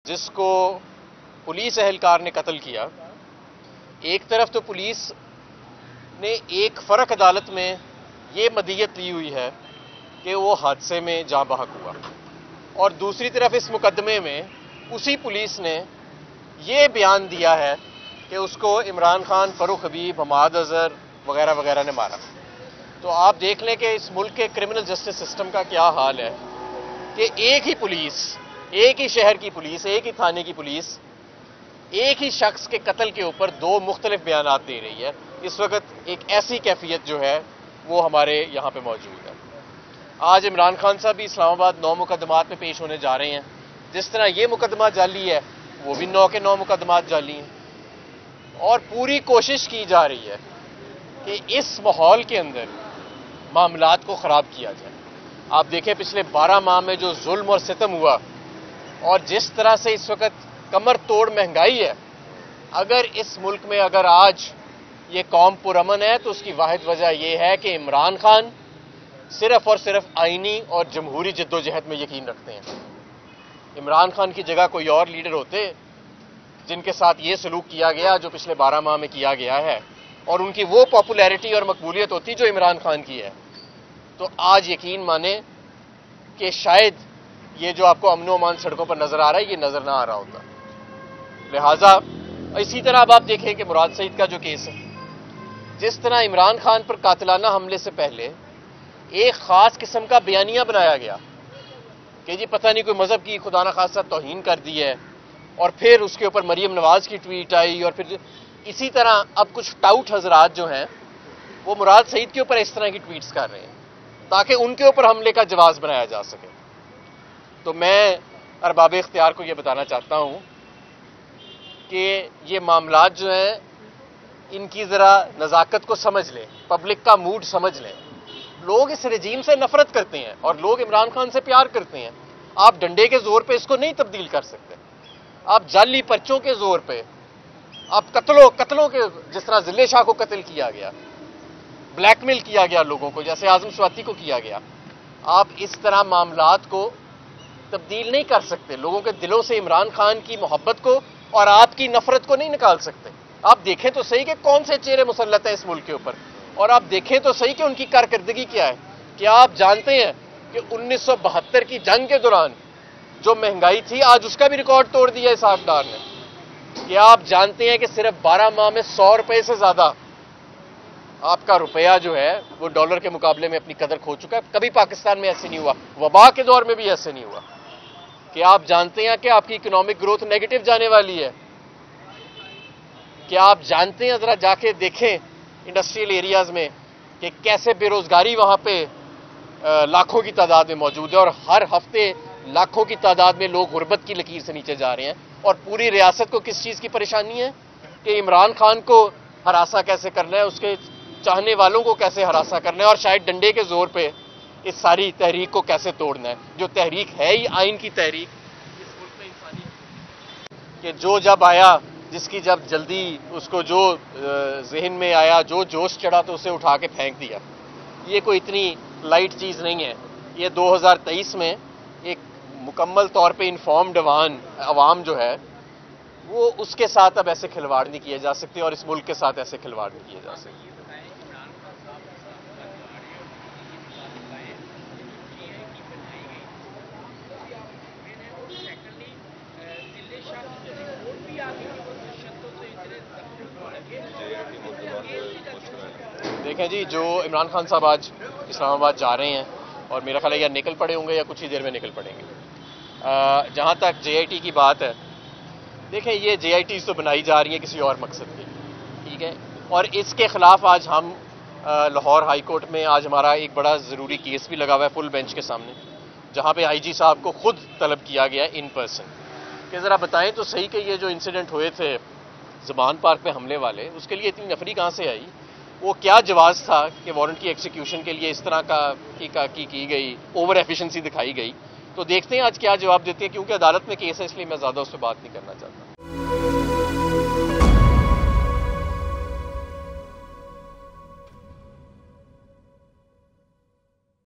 जिसको पुलिस एहलकार ने कत्ल किया। एक तरफ तो पुलिस ने एक फ़र्क अदालत में ये मदीयत ली हुई है कि वो हादसे में जाँ बहक हुआ, और दूसरी तरफ इस मुकदमे में उसी पुलिस ने ये बयान दिया है कि उसको इमरान खान, फ़ारूक हबीब, हमाद अज़हर वगैरह वगैरह ने मारा। तो आप देख लें कि इस मुल्क के क्रिमिनल जस्टिस सिस्टम का क्या हाल है कि एक ही पुलिस, एक ही शहर की पुलिस, एक ही थाने की पुलिस एक ही शख्स के कत्ल के ऊपर दो मुख्तलिफ बयानात दे रही है। इस वक्त एक ऐसी कैफियत जो है वो हमारे यहाँ पे मौजूद है। आज इमरान खान साहब भी इस्लामाबाद 9 मुकदमात में पेश होने जा रहे हैं। जिस तरह ये मुकदमा जाली है, वो भी 9 के 9 मुकदमात जाली हैं, और पूरी कोशिश की जा रही है कि इस माहौल के अंदर मामलात को ख़राब किया जाए। आप देखें पिछले 12 माह में जो जुल्म और सितम हुआ, और जिस तरह से इस वक्त कमर तोड़ महंगाई है। अगर इस मुल्क में अगर आज ये कौम पुरअमन है तो उसकी वाहिद वजह यह है कि इमरान खान सिर्फ और सिर्फ आईनी और जमहूरी जद्दोजहद में यकीन रखते हैं। इमरान खान की जगह कोई और लीडर होते जिनके साथ ये सलूक किया गया जो पिछले 12 माह में किया गया है, और उनकी वो पॉपुलैरिटी और मकबूलियत होती जो इमरान खान की है, तो आज यकीन माने कि शायद ये जो आपको अमन अमान सड़कों पर नजर आ रहा है ये नजर ना आ रहा होता। लिहाजा इसी तरह अब आप देखें कि मुराद सईद का जो केस है, जिस तरह इमरान खान पर कातिलाना हमले से पहले एक खास किस्म का बयानिया बनाया गया कि जी पता नहीं कोई मजहब की खुदा न खासा तौहीन कर दी है, और फिर उसके ऊपर मरियम नवाज की ट्वीट आई, और फिर इसी तरह अब कुछ टाउट हजरात जो हैं वो मुराद सईद के ऊपर इस तरह की ट्वीट्स कर रहे हैं ताकि उनके ऊपर हमले का जवाब बनाया जा सके। तो मैं अरबाब इख्तियार को यह बताना चाहता हूं कि ये मामलात जो हैं इनकी ज़रा नज़ाकत को समझ लें, पब्लिक का मूड समझ लें। लोग इस रजीम से नफरत करते हैं और लोग इमरान खान से प्यार करते हैं। आप डंडे के जोर पे इसको नहीं तब्दील कर सकते। आप जाली पर्चों के जोर पे, आप कत्लों के, जिस तरह जिले शाह को कत्ल किया गया, ब्लैकमेल किया गया लोगों को, जैसे आजम स्वाति को किया गया, आप इस तरह मामलात को तब्दील नहीं कर सकते। लोगों के दिलों से इमरान खान की मोहब्बत को और आपकी नफरत को नहीं निकाल सकते। आप देखें तो सही कि कौन से चेहरे मुसल्लत हैं इस मुल्क के ऊपर, और आप देखें तो सही कि उनकी कारकर्दगी क्या है। क्या आप जानते हैं कि 1972 की जंग के दौरान जो महंगाई थी आज उसका भी रिकॉर्ड तोड़ दिया इस आकदार ने। क्या आप जानते हैं कि सिर्फ 12 माह में 100 रुपए से ज्यादा आपका रुपया जो है वो डॉलर के मुकाबले में अपनी कदर खो चुका है। कभी पाकिस्तान में ऐसे नहीं हुआ, वबा के दौर में भी ऐसे नहीं हुआ। क्या आप जानते हैं कि आपकी इकोनॉमिक ग्रोथ नेगेटिव जाने वाली है? क्या आप जानते हैं, जरा जाके देखें इंडस्ट्रियल एरियाज में कि कैसे बेरोजगारी वहां पे लाखों की तादाद में मौजूद है, और हर हफ्ते लाखों की तादाद में लोग गुर्बत की लकीर से नीचे जा रहे हैं। और पूरी रियासत को किस चीज की परेशानी है कि इमरान खान को हरासा कैसे करना है, उसके चाहने वालों को कैसे हरासा करना है, और शायद डंडे के जोर पे इस सारी तहरीक को कैसे तोड़ना है। जो तहरीक है ही आइन की तहरीक इस मुल्क में इंसानी, कि जो जब आया, जिसकी जब जल्दी उसको जो जहन में आया, जो जोश चढ़ा तो उसे उठा के फेंक दिया। ये कोई इतनी लाइट चीज़ नहीं है। ये 2023 में एक मुकम्मल तौर पे इन्फॉर्म्ड अवाम जो है वो उसके साथ अब ऐसे खिलवाड़ नहीं किए जा सकते, और इस मुल्क के साथ ऐसे खिलवाड़ नहीं किए जा सकते। देखें जी, जो इमरान खान साहब आज इस्लामाबाद जा रहे हैं, और मेरा ख्याल है या निकल पड़े होंगे या कुछ ही देर में निकल पड़ेंगे। जहाँ तक JIT की बात है, देखें ये JIT तो बनाई जा रही है किसी और मकसद के, ठीक है, और इसके खिलाफ आज हम लाहौर हाई कोर्ट में आज हमारा एक बड़ा ज़रूरी केस भी लगा हुआ है फुल बेंच के सामने, जहाँ पे IG साहब को खुद तलब किया गया इन पर्सन कि ज़रा बताएं तो सही कि ये जो इंसिडेंट हुए थे ज़मान पार्क पे हमले वाले, उसके लिए इतनी नफरी कहाँ से आई, वो क्या जवाज़ था कि वारंट की एग्जीक्यूशन के लिए इस तरह की गई, ओवर एफिशिएंसी दिखाई गई। तो देखते हैं आज क्या जवाब देते हैं, क्योंकि अदालत में केस है इसलिए मैं ज़्यादा उस पर बात नहीं करना चाहता।